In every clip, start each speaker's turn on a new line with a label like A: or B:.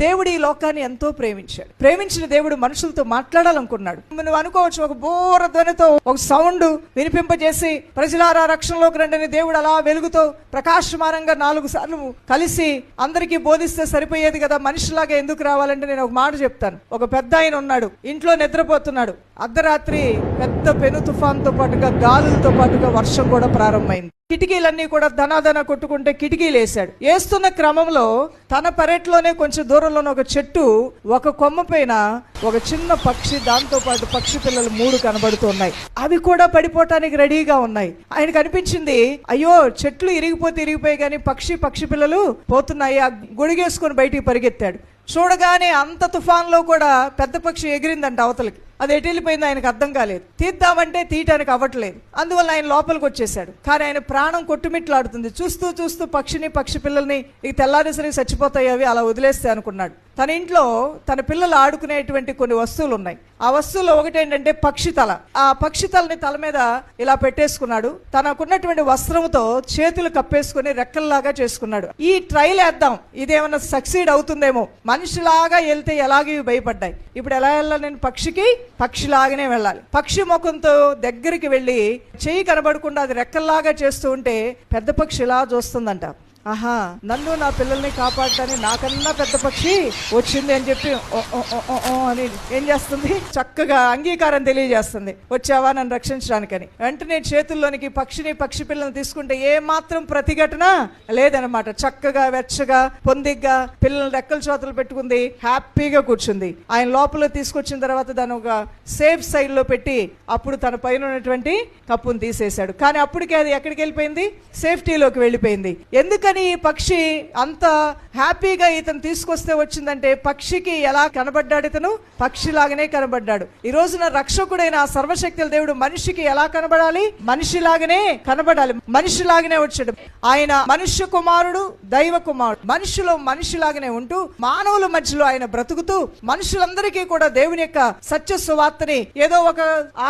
A: దేవుడు ఈ లోకాన్ని ఎంతో ప్రేమించాడు. ప్రేమించిన దేవుడు మనుషులతో మాట్లాడాలనుకున్నాడు. నువ్వు అనుకోవచ్చు, ఒక బోర ధ్వనితో ఒక సౌండ్ వినిపింపజేసి ప్రజలారా రక్షణలోకి రండి అని దేవుడు అలా వెలుగుతో ప్రకాశమానంగా 4 సార్లు కలిసి అందరికీ బోధిస్తే సరిపోయేది కదా, మనిషిలాగా ఎందుకు రావాలంటే నేను ఒక మాట చెప్తాను. ఒక పెద్ద ఆయన ఉన్నాడు, ఇంట్లో నిద్రపోతున్నాడు. అర్ధరాత్రి పెద్ద పెను తుఫాన్తో పాటుగా గాలులతో పాటుగా వర్షం కూడా ప్రారంభమైంది. కిటికీలన్నీ కూడా ధనాధన కొట్టుకుంటే కిటికీలు వేశాడు. వేస్తున్న క్రమంలో తన పెరట్లోనే కొంచెం దూరంలోనే ఒక చెట్టు, ఒక కొమ్మ పైన ఒక చిన్న పక్షి, దాంతో పాటు పక్షి పిల్లలు 3 కనబడుతున్నాయి. అవి కూడా పడిపోవటానికి రెడీగా ఉన్నాయి. ఆయనకు అనిపించింది, అయ్యో చెట్లు ఇరిగిపోయి కానీ పక్షి పిల్లలు పోతున్నాయి. ఆ గొడిగేసుకొని బయటికి పరిగెత్తాడు. చూడగానే అంత తుఫాన్లో కూడా పెద్ద పక్షి ఎగిరిందంట అవతలకి. అది ఎటు వెళ్ళిపోయింది ఆయనకు అర్థం కాలేదు. తీద్దామంటే తీయటానికి అవ్వట్లేదు. అందువల్ల ఆయన లోపలికి వచ్చేసాడు. కానీ ఆయన ప్రాణం కొట్టుమిట్లాడుతుంది. చూస్తూ పక్షి పిల్లల్ని ఇక తెల్లారేసరికి చచ్చిపోతాయి అవి, అలా వదిలేస్తే అనుకున్నాడు. తన ఇంట్లో తన పిల్లలు ఆడుకునేటువంటి కొన్ని వస్తువులు ఉన్నాయి. ఆ వస్తువులో ఒకటేంటంటే పక్షి తల. ఆ పక్షి తలని తల మీద ఇలా పెట్టేసుకున్నాడు. తనకున్నటువంటి వస్త్రంతో చేతులు కప్పేసుకుని రెక్కల్లాగా చేసుకున్నాడు. ఈ ట్రైల్ వేద్దాం, ఇదేమన్నా సక్సీడ్ అవుతుందేమో, మనిషిలాగా వెళ్తే ఎలాగే భయపడ్డాయి. ఇప్పుడు ఎలా వెళ్ళాలి, నేను పక్షిలాగానే వెళ్ళాలి. పక్షి ముఖంతో దగ్గరికి వెళ్ళి చెయ్యి కనబడకుండా అది రెక్కల్లాగా చేస్తూ ఉంటే పెద్ద పక్షి ఇలా చూస్తుందంట. ఆహా, నన్ను నా పిల్లల్ని కాపాడటానికి నాకన్నా పెద్ద పక్షి వచ్చింది అని చెప్పి అని ఏం చేస్తుంది, చక్కగా అంగీకారం తెలియజేస్తుంది. వచ్చావా నన్ను రక్షించడానికని. వెంటనే చేతుల్లోనికి పక్షి పిల్లల్ని తీసుకుంటే ఏ మాత్రం ప్రతిఘటన లేదనమాట. చక్కగా వెచ్చగా పొందిగ్గా పిల్లల్ని రెక్కల చేతులు పెట్టుకుంది, హ్యాపీగా కూర్చుంది. ఆయన లోపల తీసుకొచ్చిన తర్వాత దాని ఒక సేఫ్ సైడ్ లో పెట్టి అప్పుడు తన పైన ఉన్నటువంటి కప్పును తీసేశాడు. కానీ అప్పటికే అది ఎక్కడికి వెళ్ళిపోయింది, సేఫ్టీలోకి వెళ్ళిపోయింది. ఎందుకని ఈ పక్షి అంత హ్యాపీగా ఇతను తీసుకొస్తే వచ్చిందంటే, పక్షికి ఎలా కనబడ్డాడు, ఇతను పక్షిలాగానే కనబడ్డాడు. ఈ రోజున రక్షకుడైన ఆ సర్వశక్తుల దేవుడు మనిషికి ఎలా కనబడాలి, మనిషిలాగానే కనబడాలి. మనిషిలాగానే వచ్చాడు. ఆయన మనుష్య కుమారుడు, దైవ కుమారుడు. మనిషిలాగానే ఉంటూ మానవుల మధ్యలో ఆయన బ్రతుకుతూ మనుషులందరికీ కూడా దేవుని యొక్క సత్య సువార్తని ఏదో ఒక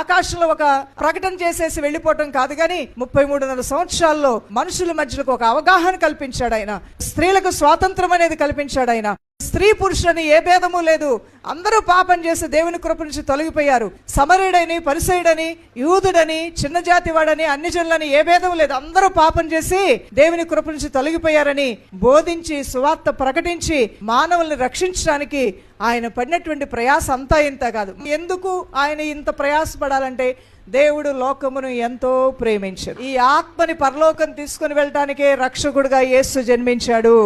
A: ఆకాశంలో ఒక ప్రకటన చేసేసి వెళ్ళిపోవటం కాదు, కానీ 33 సంవత్సరాల్లో మనుషుల మధ్యలో ఒక అవగాహన కల్పించాడు ఆయన. స్త్రీలకు స్వాతంత్రం అనేది కల్పించాడు ఆయన. స్త్రీ పురుషులని ఏ భేదము లేదు. అందరూ పాపం చేసి దేవుని కృప నుంచి తొలగిపోయారు. సమరీయుడని, పరిసయ్యుడని, యూదుడని, చిన్న జాతి వాడని, అన్ని జనులని ఏ భేదం లేదు. అందరూ పాపం చేసి దేవుని కృప నుంచి తొలగిపోయారని బోధించి సువార్త ప్రకటించి మానవుల్ని రక్షించడానికి ఆయన పడినటువంటి ప్రయాస అంతా ఇంత కాదు. ఎందుకు ఆయన ఇంత ప్రయాసపడాలంటే, దేవుడు లోకమును ఎంతో ప్రేమించాడు. ఈ ఆత్మని పరలోకం తీసుకుని వెళ్ళటానికే రక్షకుడుగా యేసు జన్మించాడు.